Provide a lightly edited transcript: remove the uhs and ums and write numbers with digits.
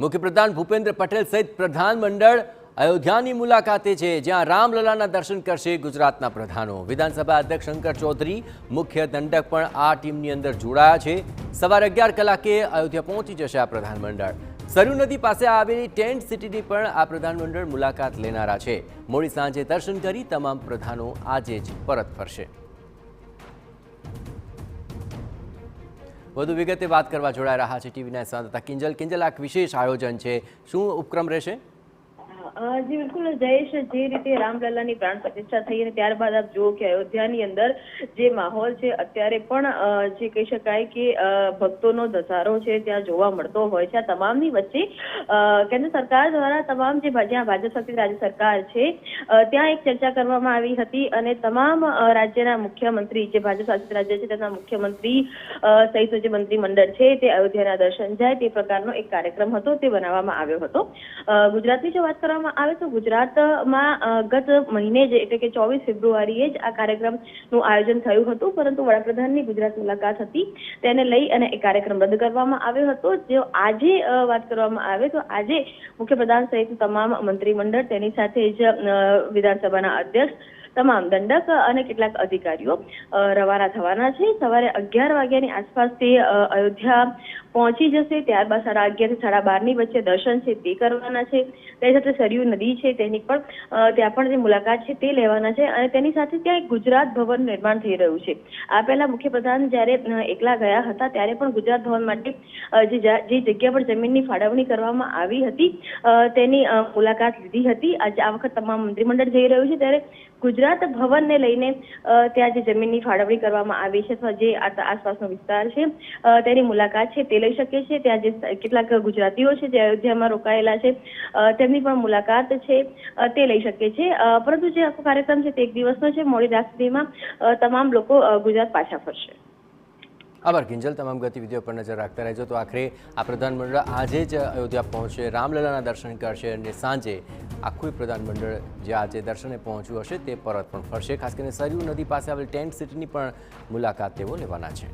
મુખ્યપ્રધાન ભૂપેન્દ્ર પટેલ સહિત પ્રધાનમંડળ અયોધ્યાની મુલાકાતે છે, જ્યાં રામલલાના દર્શન કરશે ગુજરાતના પ્રધાનો. વિધાનસભા અધ્યક્ષ શંકર ચૌધરી, મુખ્ય દંડક પણ આ ટીમની અંદર જોડાયા છે. સવારે 11 કલાકે અયોધ્યા પહોંચી જશે આ પ્રધાનમંડળ. સરયુ નદી પાસે આવેલી ટેન્ટ સિટીની પણ આ પ્રધાનમંડળ મુલાકાત લેનારા છે. મોડી સાંજે દર્શન કરી તમામ પ્રધાનો આજે જ પરત ફરશે. વધુ વિગતે વાત કરવા જોડાઈ રહ્યા છે ટીવીના સંવાદદાતા કિંજલ. આ વિશેષ આયોજન છે, શું ઉપક્રમ રહેશે? જી બિલકુલ જયેશ, જે રીતે રામલલાની પ્રાણ પ્રતિષ્ઠા થઈ અને ત્યારબાદ આપ જુઓ કે અયોધ્યાની અંદર જે માહોલ છે અત્યારે પણ જે કહી શકાય કે ભક્તોનો ધસારો છે ત્યાં જોવા મળતો હોય છે. આ તમામની વચ્ચે કેન્દ્ર સરકાર દ્વારા તમામ જ્યાં ભાજપ શાસિત રાજ્ય સરકાર છે ત્યાં એક ચર્ચા કરવામાં આવી હતી અને તમામ રાજ્યના મુખ્યમંત્રી, જે ભાજપ શાસિત રાજ્ય છે તેના મુખ્યમંત્રી સહિત જે મંત્રીમંડળ છે તે અયોધ્યાના દર્શન જાય તે પ્રકારનો એક કાર્યક્રમ હતો, તે બનાવવામાં આવ્યો હતો. ગુજરાતની જો વાત કરવામાં આવે તો ગુજરાતમાં ગત મહિને જ એટલે કે 24 ફેબ્રુઆરીએ જ આ કાર્યક્રમનું આયોજન થયું હતું, પરંતુ વડાપ્રધાનની ગુજરાત મુલાકાત હતી તેને લઈ અને એ કાર્યક્રમ રદ કરવામાં આવ્યો હતો. જો આજે વાત કરવામાં આવે તો આજે મુખ્યપ્રધાન સહિત તમામ મંત્રીમંડળ, તેની સાથે જ વિધાનસભાના અધ્યક્ષ, તમામ દંડક અને કેટલાક અધિકારીઓ રવાના થવાના છે. સવારે 11 વાગ્યાની આસપાસ તે અયોધ્યા પહોંચી જશે. ત્યારબાદ 11:30 થી 12:30 વચ્ચે દર્શન છે તે કરવાના છે. તેની સાથે સરયુ નદી છે તેની પણ ત્યાં પણ જે મુલાકાત છે તે લેવાના છે અને તેની સાથે ત્યાં એક ગુજરાત ભવન નિર્માણ થઈ રહ્યું છે. આ પહેલા મુખ્યપ્રધાન જ્યારે એકલા ગયા હતા ત્યારે પણ ગુજરાત ભવન માટે જે જગ્યા પર જમીનની ફાળવણી કરવામાં આવી હતી તેની મુલાકાત લીધી હતી. આજે આ વખત તમામ મંત્રીમંડળ જઈ રહ્યું છે ત્યારે ગુજરાત ભવનને લઈને ત્યાં જે જમીનની ફાળવણી કરવામાં આવી છે અથવા જે આસપાસનો વિસ્તાર છે તેની મુલાકાત છે તે લઈ શકે છે. ત્યાં જે કેટલાક ગુજરાતીઓ છે જે અયોધ્યામાં રોકાયેલા છે તેમની પણ મુલાકાત છે તે લઈ શકે છે. પરંતુ જે આખો કાર્યક્રમ છે તે એક દિવસનો છે. મોડી રાત સુધીમાં તમામ લોકો ગુજરાત પાછા ફરશે. આભાર કિંજલ. તમામ ગતિવિધિઓ પર નજર રાખતા રહેજો. તો આખરે આ પ્રધાનમંડળ આજે જ અયોધ્યા પહોંચશે, રામલલાના દર્શન કરશે અને સાંજે આખું પ્રધાનમંડળ જે આજે દર્શને પહોંચ્યું હશે તે પરત પણ ફરશે. ખાસ કરીને સરયુ નદી પાસે આવેલ ટેન્ટ સિટીની પણ મુલાકાત તેઓ લેવાના છે.